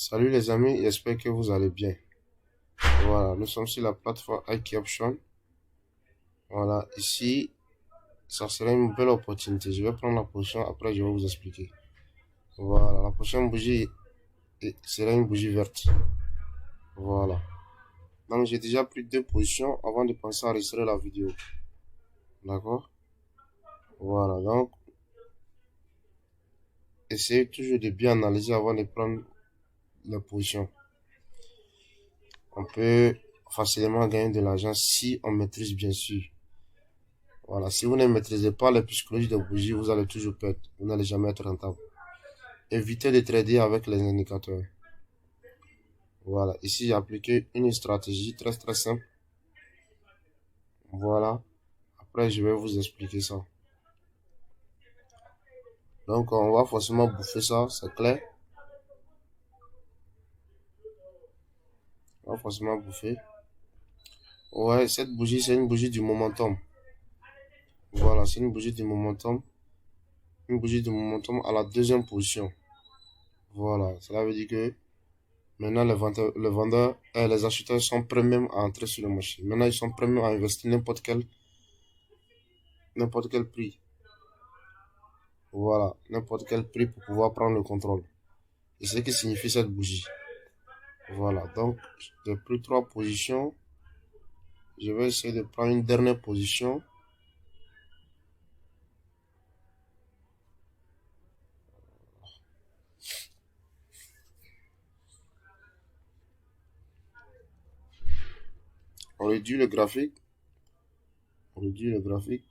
Salut les amis, j'espère que vous allez bien. Voilà, nous sommes sur la plateforme IK Option. Voilà, ici, ça serait une belle opportunité. Je vais prendre la position, après je vais vous expliquer. Voilà, la prochaine bougie sera une bougie verte. Voilà. Donc j'ai déjà pris deux positions avant de penser à enregistrer la vidéo. D'accord? Voilà, donc essayez toujours de bien analyser avant de prendre la position. On peut facilement gagner de l'argent si on maîtrise bien sûr. Voilà, si vous ne maîtrisez pas les psychologies de bougie, vous allez toujours perdre. Vous n'allez jamais être rentable. Évitez de trader avec les indicateurs. Voilà, ici j'ai appliqué une stratégie très simple. Voilà, après je vais vous expliquer ça. Donc on va forcément bouffer ça, c'est clair. On va forcément bouffer. Ouais, cette bougie c'est une bougie du momentum. Voilà, c'est une bougie du momentum. Une bougie du momentum à la deuxième position. Voilà, cela veut dire que maintenant, les vendeurs et les acheteurs sont prêts même à entrer sur le marché. Maintenant, ils sont prêts même à investir n'importe quel prix. Voilà, n'importe quel prix pour pouvoir prendre le contrôle. Et c'est ce que signifie cette bougie. Voilà, donc j'ai pris trois positions. Je vais essayer de prendre une dernière position. On réduit le graphique. On réduit le graphique.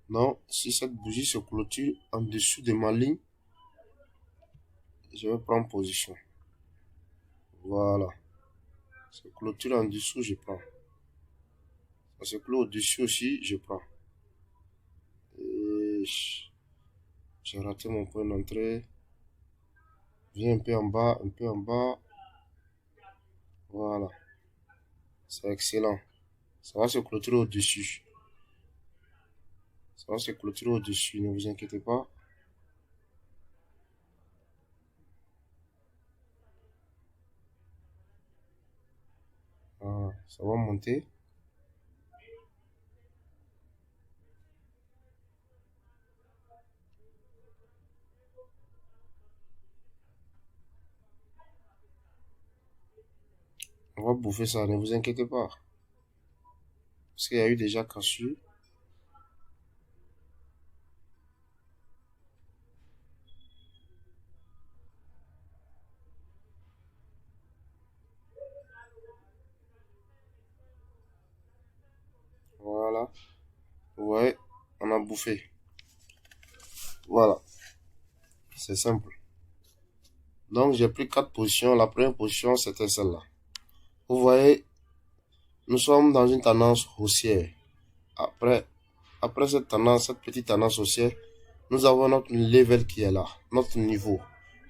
Non, si cette bougie se clôture en dessous de ma ligne, je vais prendre position. Voilà. Se clôture en dessous, je prends. Ça se clôt au-dessus aussi, je prends. Et j'ai raté mon point d'entrée. Viens un peu en bas, un peu en bas. Voilà. C'est excellent. Ça va se clôturer au-dessus. Ça va se clôturer au-dessus, ne vous inquiétez pas. Ah, ça va monter. On va bouffer ça, ne vous inquiétez pas. Parce qu'il y a eu déjà cassure. Voilà. Ouais, on a bouffé. Voilà. C'est simple. Donc j'ai pris quatre positions. La première position, c'était celle-là. Vous voyez, nous sommes dans une tendance haussière. Après, après cette tendance, cette petite tendance haussière, nous avons notre level qui est là, notre niveau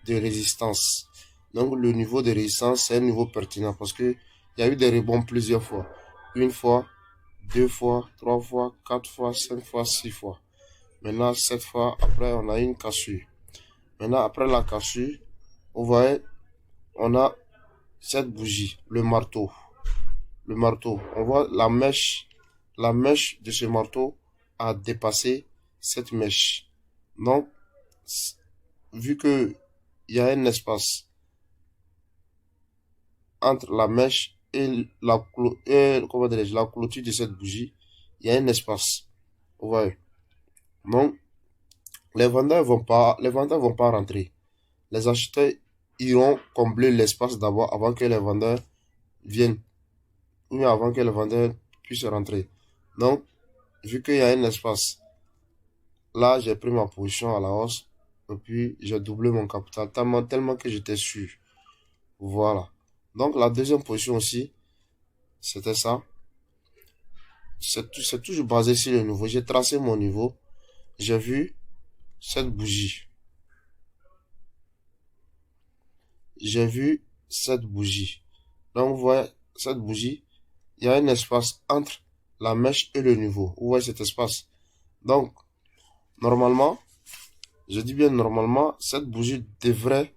de résistance. Donc le niveau de résistance, c'est un niveau pertinent parce que il y a eu des rebonds plusieurs fois. Une fois, deux fois, trois fois, quatre fois, cinq fois, six fois. Maintenant, sept fois, après, on a une cassure. Maintenant, après la cassure, vous voyez, on a cette bougie, le marteau. Le marteau. On voit la mèche de ce marteau a dépassé cette mèche. Donc, vu que il y a un espace entre la mèche et la clôture de cette bougie, il y a un espace. Vous voyez. Donc, les vendeurs vont pas rentrer. Les acheteurs iront combler l'espace d'abord avant que les vendeurs viennent. Ou avant que les vendeurs puissent rentrer. Donc, vu qu'il y a un espace, là, j'ai pris ma position à la hausse. Et puis, j'ai doublé mon capital tellement que j'étais sûr. Voilà. Donc, la deuxième position aussi, c'était ça. C'est toujours basé sur le niveau. J'ai tracé mon niveau. J'ai vu cette bougie. J'ai vu cette bougie. Donc, vous voyez, cette bougie, il y a un espace entre la mèche et le niveau. Vous voyez cet espace. Donc, normalement, je dis bien normalement, cette bougie devrait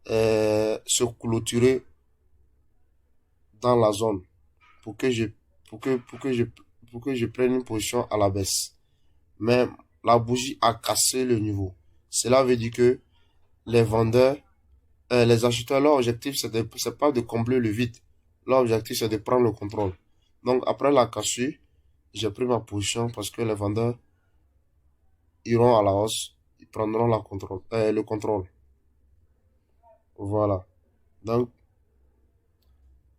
se clôturer dans la zone pour que je, pour que je prenne une position à la baisse. Mais la bougie a cassé le niveau. Cela veut dire que les vendeurs, les acheteurs, leur objectif, c'est pas de combler le vide. Leur objectif, c'est de prendre le contrôle. Donc, après la cassure, j'ai pris ma position parce que les vendeurs iront à la hausse, ils prendront le contrôle. Voilà. Donc,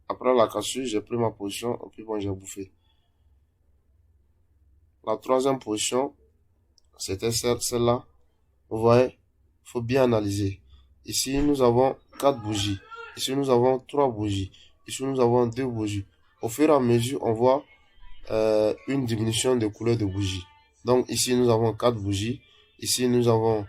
après la cassure, j'ai pris ma position et puis bon, j'ai bouffé. La troisième position, c'était celle-là. Vous voyez, il faut bien analyser. Ici, nous avons 4 bougies. Ici, nous avons 3 bougies. Ici, nous avons 2 bougies. Au fur et à mesure, on voit une diminution de couleur de bougies. Donc, ici, nous avons 4 bougies. Ici, nous avons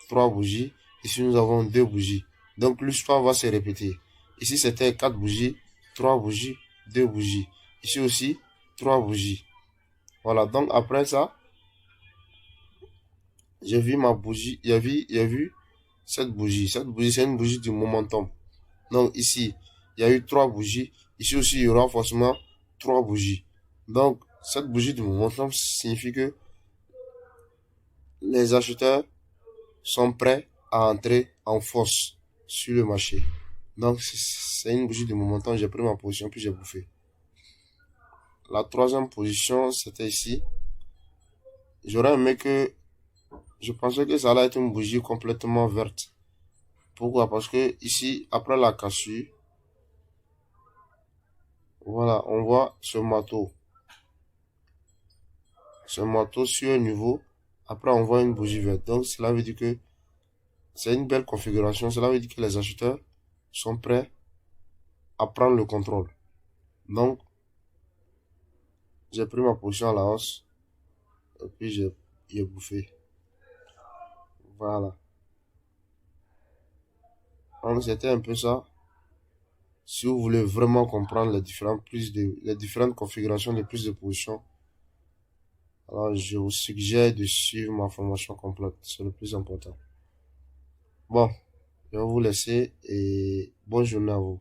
3 bougies. Ici, nous avons 2 bougies. Donc, l'histoire va se répéter. Ici, c'était 4 bougies, 3 bougies, 2 bougies. Ici aussi, 3 bougies. Voilà, donc après ça, j'ai vu ma bougie, il y a vu cette bougie. Cette bougie, c'est une bougie du momentum. Donc ici, il y a eu 3 bougies. Ici aussi, il y aura forcément 3 bougies. Donc, cette bougie du momentum signifie que les acheteurs sont prêts à entrer en force sur le marché. Donc, c'est une bougie du momentum. J'ai pris ma position, puis j'ai bouffé. La troisième position, c'était ici. J'aurais aimé que je pensais que ça allait être une bougie complètement verte. Pourquoi? Parce que ici, après la cassure, voilà, on voit ce marteau. Ce marteau sur un niveau. Après, on voit une bougie verte. Donc, cela veut dire que c'est une belle configuration. Cela veut dire que les acheteurs sont prêts à prendre le contrôle. Donc, j'ai pris ma position à la hausse. Et puis, j'ai bouffé. Voilà. Donc, c'était un peu ça. Si vous voulez vraiment comprendre les différentes configurations de plus de positions, alors je vous suggère de suivre ma formation complète. C'est le plus important. Bon, je vais vous laisser et bonne journée à vous.